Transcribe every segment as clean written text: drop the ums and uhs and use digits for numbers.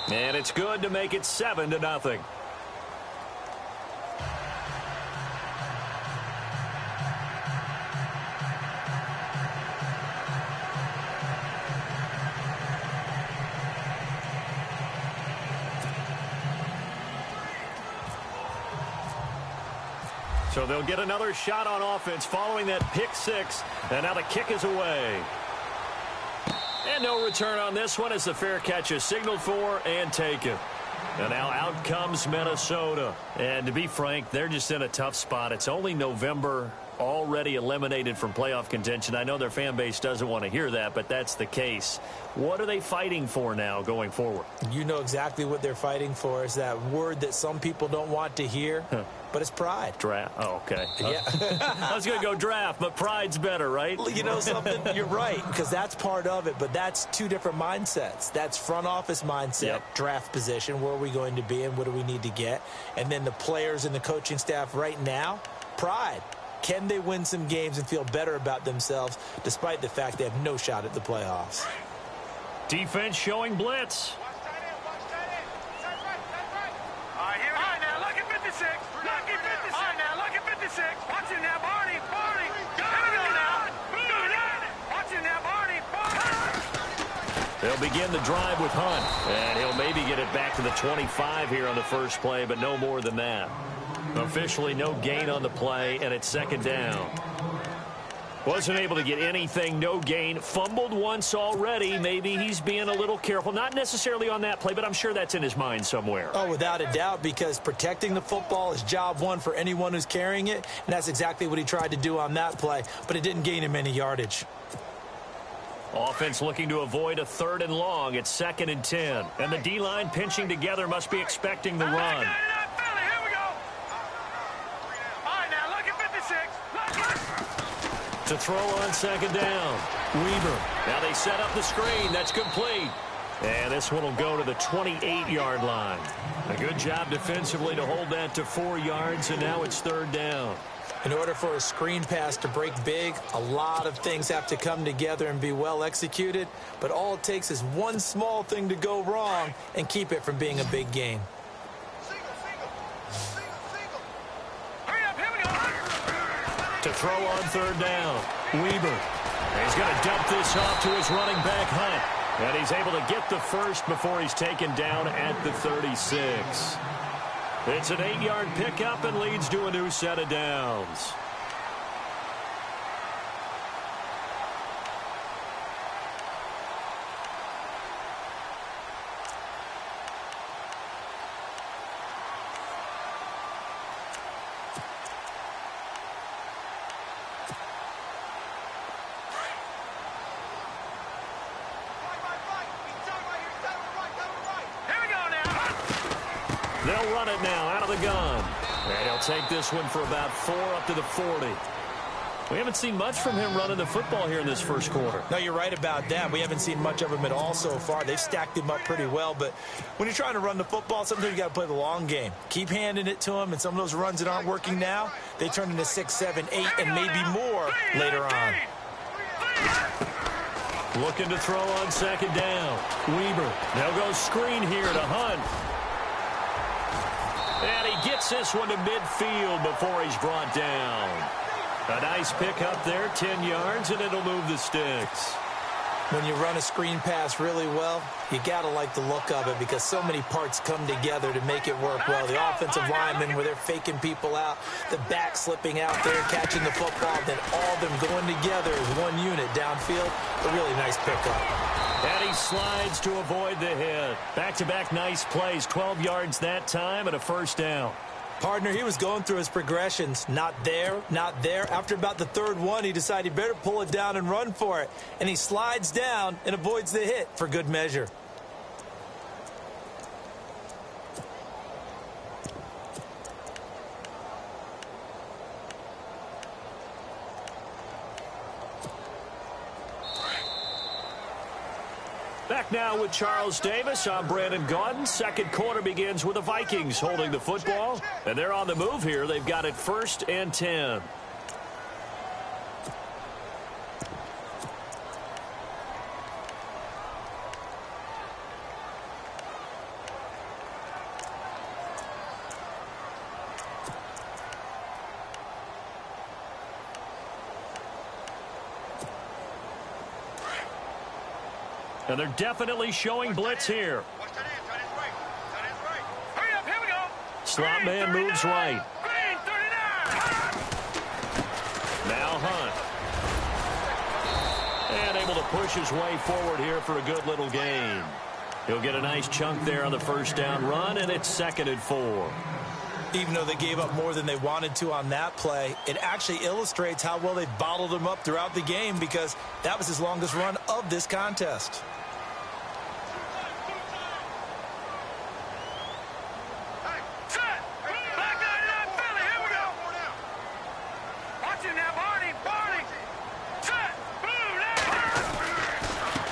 And it's good to make it 7-0. So they'll get another shot on offense following that pick six. And now the kick is away. And no return on this one as the fair catch is signaled for and taken. And now out comes Minnesota. And to be frank, they're just in a tough spot. It's only November, already eliminated from playoff contention. I know their fan base doesn't want to hear that, but that's the case. What are they fighting for now going forward? You know exactly what they're fighting for. Is that word that some people don't want to hear, but it's pride. Draft. Oh, okay. Yeah. I was going to go draft, but pride's better, right? You know something? You're right, because that's part of it, but that's two different mindsets. That's front office mindset, draft position, where are we going to be and what do we need to get? And then the players and the coaching staff right now, pride. Can they win some games and feel better about themselves despite the fact they have no shot at the playoffs? Defense showing blitz. They'll begin the drive with Hunt, and he'll maybe get it back to the 25 here on the first play, but no more than that. Officially no gain on the play, and it's second down. Wasn't able to get anything, no gain. Fumbled once already. Maybe he's being a little careful. Not necessarily on that play, but I'm sure that's in his mind somewhere. Oh, without a doubt, because protecting the football is job one for anyone who's carrying it, and that's exactly what he tried to do on that play, but it didn't gain him any yardage. Offense looking to avoid a 3rd and long. It's 2nd and 10. And the D-line pinching together must be expecting the run. To throw on 2nd down. Weaver. Now they set up the screen. That's complete. And this one will go to the 28-yard line. A good job defensively to hold that to 4 yards, and now it's 3rd down. In order for a screen pass to break big, a lot of things have to come together and be well executed. But all it takes is one small thing to go wrong and keep it from being a big game. To throw on 3rd down, Weaver. He's going to dump this off to his running back, Hunt. And he's able to get the first before he's taken down at the 36. It's an 8-yard pickup and leads to a new set of downs. They'll run it now out of the gun. And he'll take this one for about 4 up to the 40. We haven't seen much from him running the football here in this first quarter. No, you're right about that. We haven't seen much of him at all so far. They've stacked him up pretty well. But when you're trying to run the football, sometimes you got to play the long game. Keep handing it to him. And some of those runs that aren't working now, they turn into 6, 7, 8, and maybe more later on. Looking to throw on 2nd down. Weaver. They'll go screen here to Hunt. And he gets this one to midfield before he's brought down. A nice pick up there, 10 yards, and it'll move the sticks. When you run a screen pass really well, you got to like the look of it because so many parts come together to make it work well. The offensive linemen, where they're faking people out, the back slipping out there, catching the football, then all of them going together as one unit downfield. A really nice pickup. And he slides to avoid the hit. Back-to-back nice plays, 12 yards that time and a first down. Partner, he was going through his progressions. Not there, not there. After about the 3rd one, he decided he better pull it down and run for it. And he slides down and avoids the hit for good measure. Back now with Charles Davis. I'm Brandon Gaudin. Second quarter begins with the Vikings holding the football. And they're on the move here. They've got it 1st and 10. And they're definitely showing blitz here. Slot man moves right. Now Hunt. And able to push his way forward here for a good little gain. He'll get a nice chunk there on the first down run, and it's 2nd and 4. Even though they gave up more than they wanted to on that play, it actually illustrates how well they bottled him up throughout the game, because that was his longest run of this contest.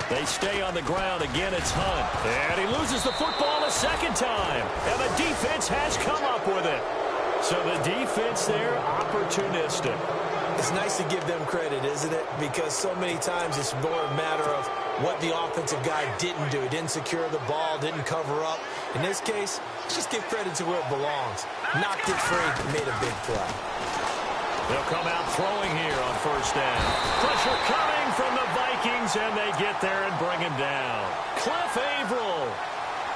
They stay on the ground. Again, it's Hunt. And he loses the football a second time. And the defense has come up with it. So the defense there, opportunistic. It's nice to give them credit, isn't it? Because so many times it's more a matter of what the offensive guy didn't do. He didn't secure the ball, didn't cover up. In this case, just give credit to where it belongs. Knocked it free, made a big play. They'll come out throwing here on first down. Pressure coming from the Vikings, and they get there and bring him down. Cliff Averill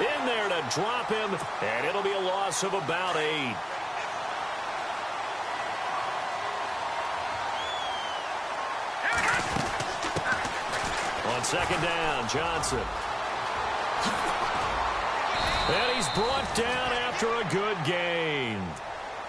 in there to drop him, and it'll be a loss of about 8. On second down, Johnson. And he's brought down after a good gain.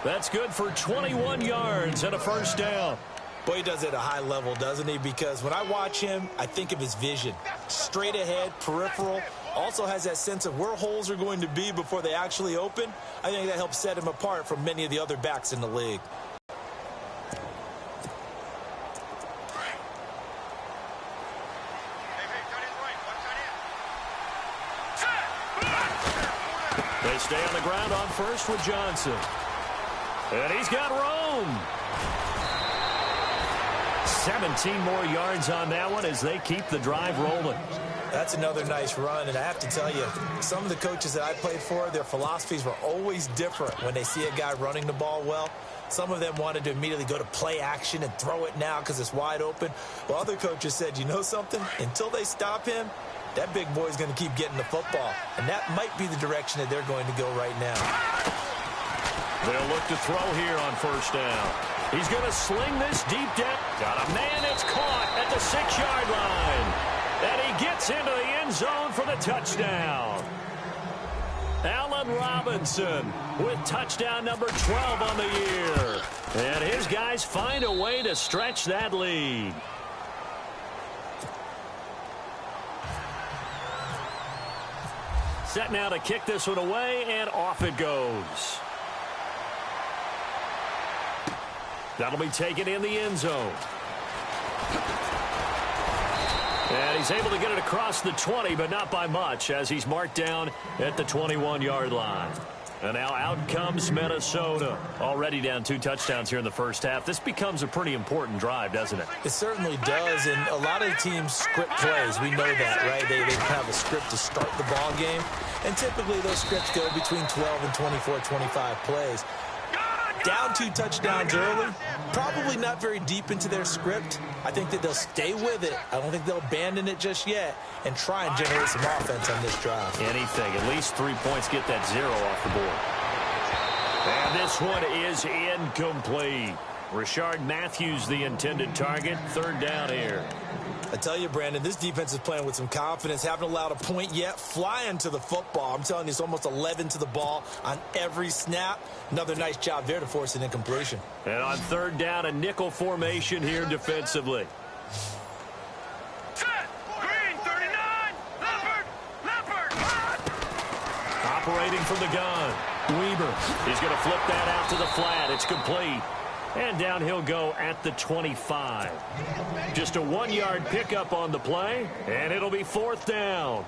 That's good for 21 yards and a first down. Boy, he does it at a high level, doesn't he? Because when I watch him, I think of his vision. Straight ahead, peripheral. Also has that sense of where holes are going to be before they actually open. I think that helps set him apart from many of the other backs in the league. They stay on the ground on first with Johnson. And he's got room. 17 more yards on that one as they keep the drive rolling. That's another nice run, and I have to tell you, some of the coaches that I played for, their philosophies were always different when they see a guy running the ball well. Some of them wanted to immediately go to play action and throw it now because it's wide open. While other coaches said, you know something? Until they stop him, that big boy's going to keep getting the football. And that might be the direction that they're going to go right now. They'll look to throw here on first down. He's going to sling this deep down. Got a man that's caught at the 6-yard line. And he gets into the end zone for the touchdown. Allen Robinson with touchdown number 12 on the year. And his guys find a way to stretch that lead. Set now to kick this one away, and off it goes. That'll be taken in the end zone. And he's able to get it across the 20, but not by much, as he's marked down at the 21-yard line. And now out comes Minnesota. Already down 2 touchdowns here in the first half. This becomes a pretty important drive, doesn't it? It certainly does, and a lot of teams script plays. We know that, right? They have a script to start the ball game, and typically those scripts go between 12 and 24, 25 plays. Down 2 touchdowns early, probably not very deep into their script. I think that they'll stay with it. I don't think they'll abandon it just yet and try and generate some offense on this drive. Anything. At least 3 points, get that 0 off the board. And this one is incomplete. Rashard Matthews, the intended target. 3rd down here. I tell you, Brandon, this defense is playing with some confidence. Haven't allowed a point yet. Flying to the football. I'm telling you, it's almost 11 to the ball on every snap. Another nice job there to force an incompletion. And on 3rd down, a nickel formation here defensively. Green, 39, Leopard. Operating from the gun. Weber. He's going to flip that out to the flat. It's complete. And down he'll go at the 25. Just a 1-yard pickup on the play, and it'll be 4th down.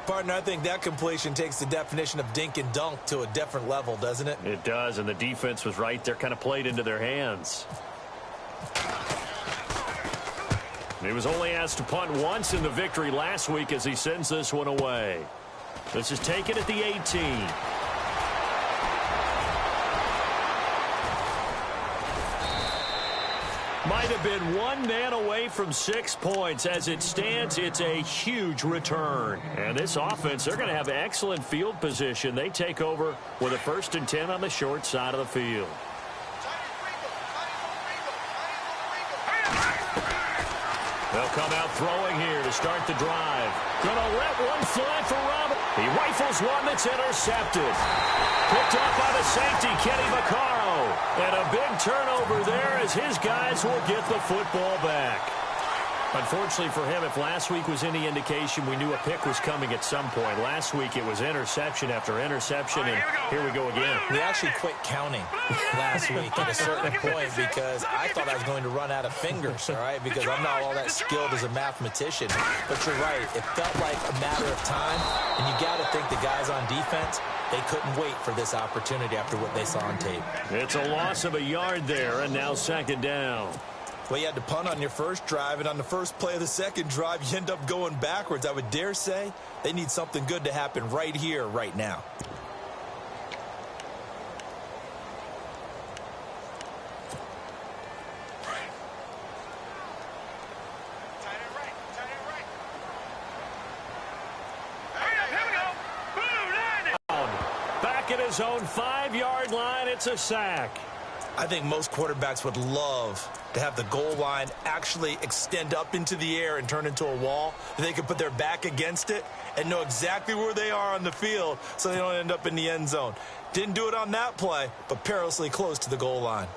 Partner, I think that completion takes the definition of dink and dunk to a different level, doesn't it? It does, and the defense was right there, kind of played into their hands. He was only asked to punt once in the victory last week as he sends this one away. This is taken at the 18. Might have been one man away from 6 points. As it stands, it's a huge return. And this offense, they're going to have excellent field position. They take over with a 1st and 10 on the short side of the field. They'll come out throwing here to start the drive. Gonna let one fly for Robert. He rifles one that's intercepted. Picked up by the safety, Kenny Vaccaro. And a big turnover there as his guys will get the football back. Unfortunately for him, if last week was any indication, we knew a pick was coming at some point. Last week it was interception after interception, and here we go again. We actually quit counting last week at a certain point because I thought I was going to run out of fingers, all right, because I'm not all that skilled as a mathematician. But you're right. It felt like a matter of time, and you got to think the guys on defense, they couldn't wait for this opportunity after what they saw on tape. It's a loss of a yard there, and now 2nd down. Well, you had to punt on your first drive, and on the first play of the second drive, you end up going backwards. I would dare say they need something good to happen right here, right now. Back at his own 5-yard line, it's a sack. I think most quarterbacks would love to have the goal line actually extend up into the air and turn into a wall. They can put their back against it and know exactly where they are on the field so they don't end up in the end zone. Didn't do it on that play, but perilously close to the goal line.